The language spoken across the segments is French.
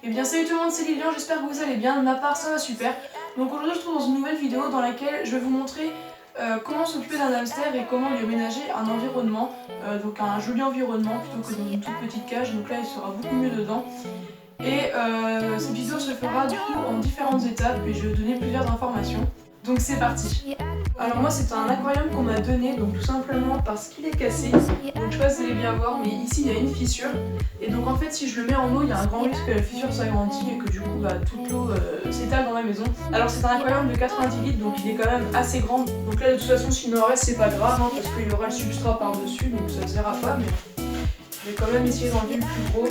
Et bien salut tout le monde, c'est Lilian, j'espère que vous allez bien, de ma part ça va super. Donc aujourd'hui je se trouve dans une nouvelle vidéo dans laquelle je vais vous montrer comment s'occuper d'un hamster et comment lui aménager un environnement, donc un joli environnement plutôt que dans une toute petite cage, donc là il sera beaucoup mieux dedans. Et cette vidéo se fera du coup en différentes étapes et je vais vous donner plusieurs informations. Donc c'est parti. Alors moi c'est un aquarium qu'on m'a donné, donc tout simplement parce qu'il est cassé. Donc je sais pas si vous allez bien voir, mais ici il y a une fissure. Et donc en fait si je le mets en eau, il y a un grand risque que la fissure s'agrandisse et que du coup toute l'eau s'étale dans la maison. Alors c'est un aquarium de 90 litres, donc il est quand même assez grand. Donc là de toute façon s'il en reste c'est pas grave, hein, parce qu'il y aura le substrat par dessus, donc ça ne sert à pas, mais je vais quand même essayer d'enlever le plus gros.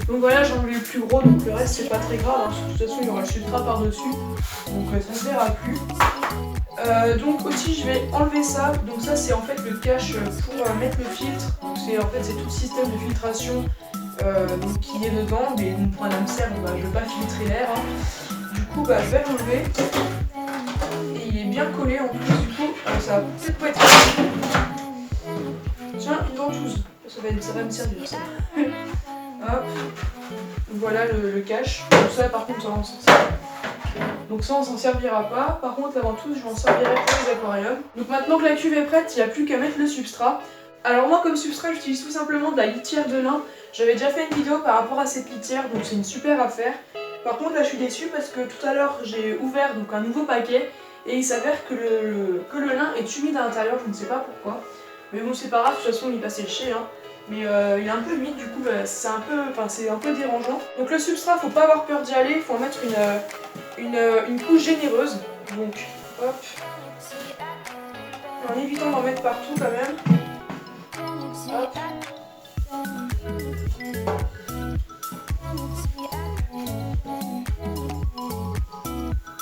Donc voilà, j'ai enlevé le plus gros, donc le reste c'est pas très grave, hein, de toute façon il y aura le substrat par dessus, donc ça ne verra plus. Donc aussi je vais enlever ça, donc ça c'est en fait le cache pour mettre le filtre, donc c'est en fait c'est tout le système de filtration donc, qui est dedans, mais donc, pour un hamster je ne vais pas filtrer l'air, hein. Du coup je vais l'enlever, et il est bien collé en plus, du coup ça va peut-être pas être... Tiens, une ventouse, ça va me servir ça. Hop, voilà le cache. Donc ça par contre ça on s'en sert. Donc ça on s'en servira pas. Par contre la ventouse je m'en servirai pour les aquariums. Donc maintenant que la cuve est prête, il n'y a plus qu'à mettre le substrat. Alors moi comme substrat j'utilise tout simplement de la litière de lin. J'avais déjà fait une vidéo par rapport à cette litière, donc c'est une super affaire. Par contre là je suis déçue parce que tout à l'heure j'ai ouvert donc un nouveau paquet et il s'avère que le lin est humide à l'intérieur, je ne sais pas pourquoi. Mais bon c'est pas grave, de toute façon il va sécher, hein. Mais il est un peu humide, du coup c'est un peu dérangeant. Donc le substrat, faut pas avoir peur d'y aller, il faut en mettre une couche généreuse. Donc hop, en évitant d'en mettre partout quand même. Hop.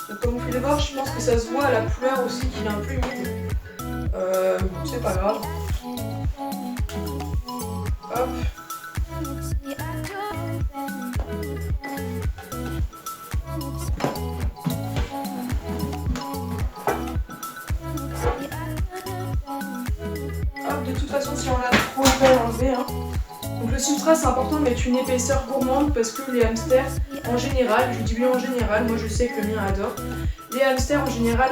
Donc comme vous pouvez le voir, je pense que ça se voit à la couleur aussi qu'il est un peu humide. C'est pas grave. Hop. Hop, de toute façon si on l'a trop, on peut l'enlever, hein. Donc le substrat c'est important de mettre une épaisseur gourmande parce que les hamsters en général, je dis bien en général, moi je sais que le mien adore. Les hamsters en général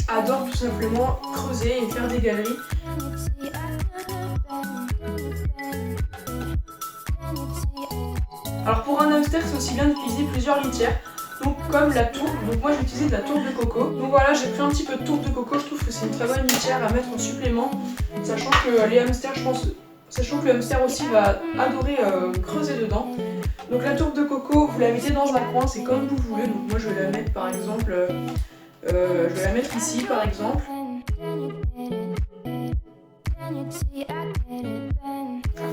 adorent tout simplement creuser et faire des galeries. Alors pour un hamster c'est aussi bien d'utiliser plusieurs litières, donc comme la tourbe, donc moi j'ai utilisé de la tourbe de coco. Donc voilà, j'ai pris un petit peu de tourbe de coco, je trouve que c'est une très bonne litière à mettre en supplément, sachant que les hamsters, sachant que le hamster aussi va adorer creuser dedans. Donc la tourbe de coco, vous la mettez dans un coin, c'est comme vous voulez, donc moi je vais la mettre par exemple, je vais la mettre ici par exemple.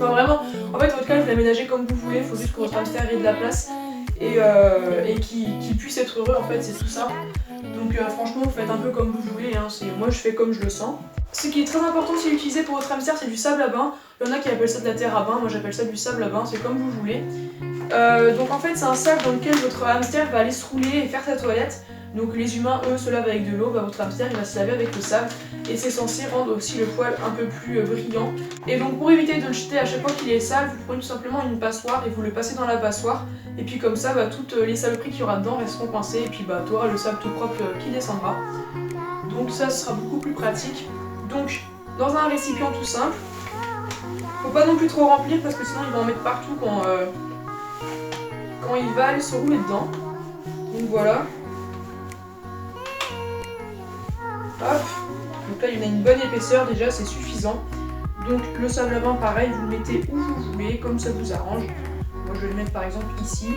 Enfin vraiment, en fait votre cage vous l'aménagez comme vous voulez, il faut juste que votre hamster ait de la place et qu'il puisse être heureux, en fait c'est tout simple. Donc franchement vous faites un peu comme vous voulez, hein. Moi je fais comme je le sens. Ce qui est très important si vous utilisez pour votre hamster, c'est du sable à bain. Il y en a qui appellent ça de la terre à bain, moi j'appelle ça du sable à bain, c'est comme vous voulez. Donc en fait c'est un sable dans lequel votre hamster va aller se rouler et faire sa toilette. Donc les humains eux se lavent avec de l'eau, votre hamster il va se laver avec le sable et c'est censé rendre aussi le poil un peu plus brillant. Et donc pour éviter de le jeter à chaque fois qu'il est sale, vous prenez tout simplement une passoire et vous le passez dans la passoire. Et puis comme ça toutes les saloperies qu'il y aura dedans resteront coincées et puis tu auras le sable tout propre qui descendra. Donc ça sera beaucoup plus pratique. Donc dans un récipient tout simple, faut pas non plus trop remplir parce que sinon il va en mettre partout quand il va aller se rouler dedans. Donc voilà. Hop. Donc là il y en a une bonne épaisseur déjà, c'est suffisant. Donc le sable à bain pareil, vous le mettez où vous voulez, comme ça vous arrange. Moi je vais le mettre par exemple ici.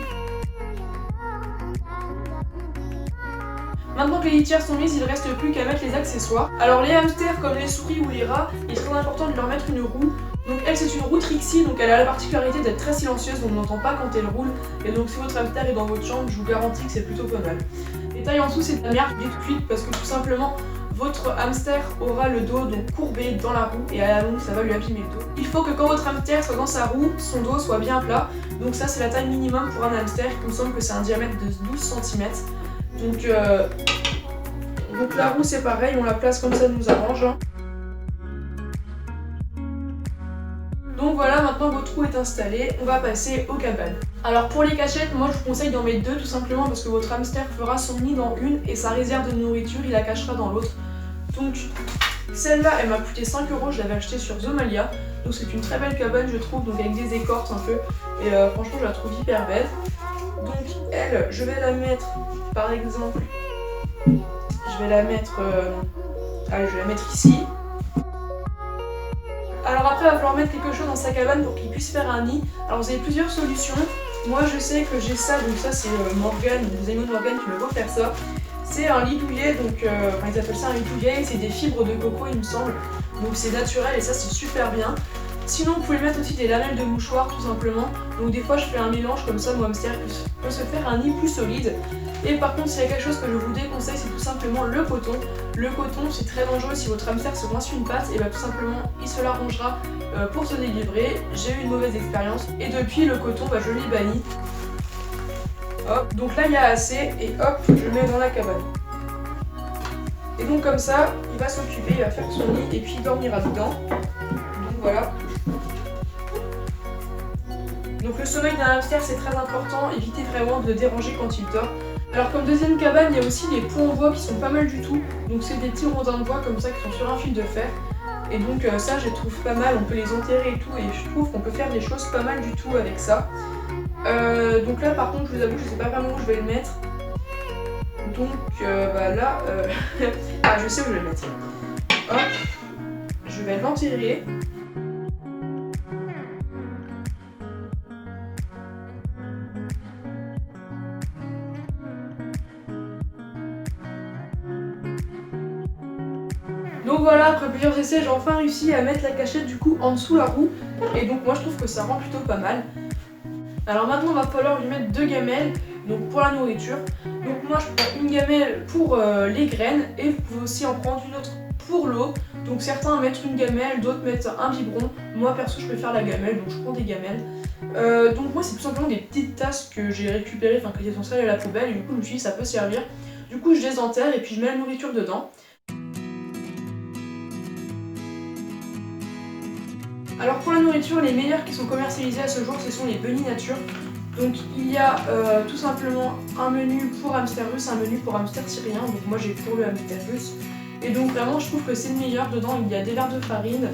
Maintenant que les litières sont mises, il ne reste plus qu'à mettre les accessoires. Alors les hamsters comme les souris ou les rats, il est très important de leur mettre une roue. Donc elle c'est une roue Trixie, donc elle a la particularité d'être très silencieuse, donc on n'entend pas quand elle roule. Et donc si votre hamster est dans votre chambre, je vous garantis que c'est plutôt pas mal. Les tailles en dessous c'est de la merde cuite parce que tout simplement votre hamster aura le dos donc courbé dans la roue et à la longue ça va lui abîmer le dos. Il faut que quand votre hamster soit dans sa roue, son dos soit bien plat. Donc ça c'est la taille minimum pour un hamster, il me semble que c'est un diamètre de 12 cm. Donc la roue c'est pareil, on la place comme ça nous arrange. Donc voilà, maintenant votre trou est installé, on va passer aux cabanes. Alors pour les cachettes, moi je vous conseille d'en mettre 2 tout simplement parce que votre hamster fera son nid dans une et sa réserve de nourriture il la cachera dans l'autre. Donc celle-là elle m'a coûté 5 €, je l'avais achetée sur Zomalia. Donc c'est une très belle cabane je trouve, donc avec des écorces un peu. Et franchement je la trouve hyper belle. Donc elle, je vais la mettre par exemple, je vais la mettre ici. Alors après, il va falloir mettre quelque chose dans sa cabane pour qu'il puisse faire un nid. Alors vous avez plusieurs solutions. Moi je sais que j'ai ça, donc ça c'est Morgane, les amis de Morgane qui me vont faire ça. C'est un lit douillet, donc ils appellent ça un lit douillet, c'est des fibres de coco il me semble. Donc c'est naturel et ça c'est super bien. Sinon vous pouvez mettre aussi des lamelles de mouchoir tout simplement. Donc des fois je fais un mélange comme ça, mon hamster peut se faire un nid plus solide. Et par contre s'il y a quelque chose que je vous déconseille c'est tout simplement le coton. Le coton c'est très dangereux, si votre hamster se coince une patte et tout simplement il se l'arrangera pour se délivrer. J'ai eu une mauvaise expérience et depuis le coton je l'ai banni. Hop, donc là il y a assez et hop je le mets dans la cabane. Et donc comme ça il va s'occuper, il va faire son nid et puis il dormira dedans. Donc voilà. Donc le sommeil d'un hamster c'est très important, évitez vraiment de le déranger quand il dort. Alors comme deuxième cabane, il y a aussi les pots en bois qui sont pas mal du tout. Donc c'est des petits rondins de bois comme ça qui sont sur un fil de fer. Et donc ça je les trouve pas mal, on peut les enterrer et tout et je trouve qu'on peut faire des choses pas mal du tout avec ça. Donc là par contre je vous avoue je sais pas vraiment où je vais le mettre. Donc là, ah je sais où je vais le mettre. Hop, je vais l'enterrer. Donc voilà, après plusieurs essais, j'ai enfin réussi à mettre la cachette du coup en dessous la roue. Et donc moi je trouve que ça rend plutôt pas mal. Alors maintenant il va falloir lui mettre 2 gamelles, donc pour la nourriture. Donc moi je prends une gamelle pour les graines et vous pouvez aussi en prendre une autre pour l'eau. Donc certains mettent une gamelle, d'autres mettent un biberon. Moi perso je préfère la gamelle, donc je prends des gamelles. Donc moi c'est tout simplement des petites tasses que j'ai récupérées, enfin qui sont sales à la poubelle et du coup je me suis dit ça peut servir. Du coup je les enterre et puis je mets la nourriture dedans. Alors pour la nourriture, les meilleurs qui sont commercialisés à ce jour, ce sont les Bunny Nature. Donc il y a tout simplement un menu pour hamster russe, un menu pour hamster syrien. Donc moi j'ai pour le hamster russe. Et donc vraiment je trouve que c'est le meilleur. Dedans il y a des verres de farine.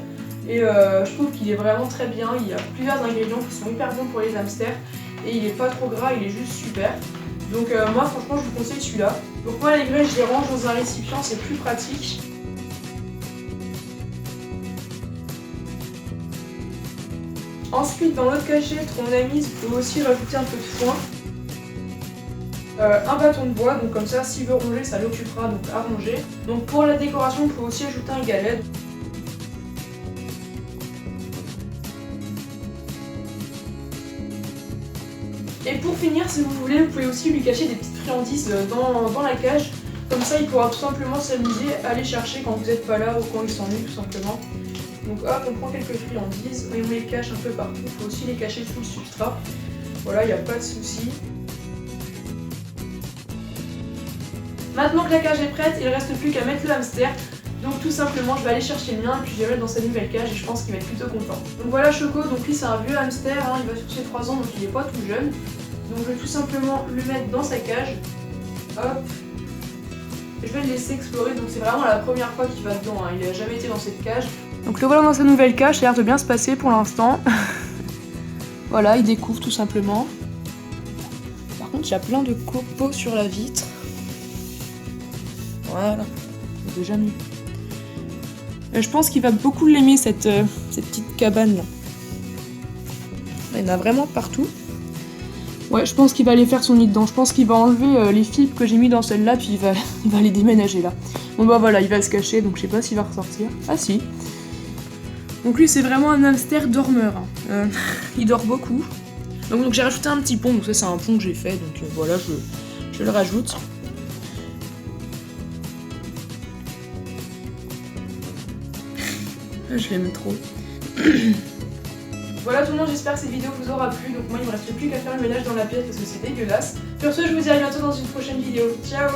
Et je trouve qu'il est vraiment très bien. Il y a plusieurs ingrédients qui sont hyper bons pour les hamsters. Et il est pas trop gras, il est juste super. Donc moi franchement je vous conseille celui-là. Donc moi les graines je les range dans un récipient, c'est plus pratique. Ensuite, dans l'autre cachette qu'on a mise, vous pouvez aussi rajouter un peu de foin. Un bâton de bois, donc comme ça, s'il veut ronger, ça l'occupera, donc à ronger. Donc pour la décoration, vous pouvez aussi ajouter un galet. Et pour finir, si vous voulez, vous pouvez aussi lui cacher des petites friandises dans la cage. Comme ça, il pourra tout simplement s'amuser à les chercher quand vous n'êtes pas là ou quand il s'ennuie, tout simplement. Donc hop, on prend quelques friandises et on les cache un peu partout. Il faut aussi les cacher sous le substrat. Voilà, il n'y a pas de souci. Maintenant que la cage est prête, il ne reste plus qu'à mettre le hamster. Donc tout simplement, je vais aller chercher le mien et puis je vais le mettre dans sa nouvelle cage et je pense qu'il va être plutôt content. Donc voilà Choco, donc lui c'est un vieux hamster, hein, il va sur ses 3 ans donc il n'est pas tout jeune. Donc je vais tout simplement le mettre dans sa cage. Hop. Je vais le laisser explorer, donc c'est vraiment la première fois qu'il va dedans, hein. Il n'a jamais été dans cette cage. Donc le voilà dans sa nouvelle cage, ça a l'air de bien se passer pour l'instant. Voilà, il découvre tout simplement. Par contre, il y a plein de copeaux sur la vitre. Voilà, déjà mieux. Je pense qu'il va beaucoup l'aimer cette petite cabane là. Il y en a vraiment partout. Ouais, je pense qu'il va aller faire son nid dedans. Je pense qu'il va enlever les fibres que j'ai mis dans celle-là, puis il va les déménager là. Bon bah voilà, il va se cacher, donc je sais pas s'il va ressortir. Ah si. Donc lui c'est vraiment un hamster dormeur. Hein. Il dort beaucoup. Donc j'ai rajouté un petit pont, donc ça c'est un pont que j'ai fait, donc voilà, je le rajoute. Je l'aime trop. Voilà tout le monde, j'espère que cette vidéo vous aura plu. Donc moi il me reste plus qu'à faire le ménage dans la pièce parce que c'est dégueulasse. Sur ce, je vous dis à bientôt dans une prochaine vidéo. Ciao!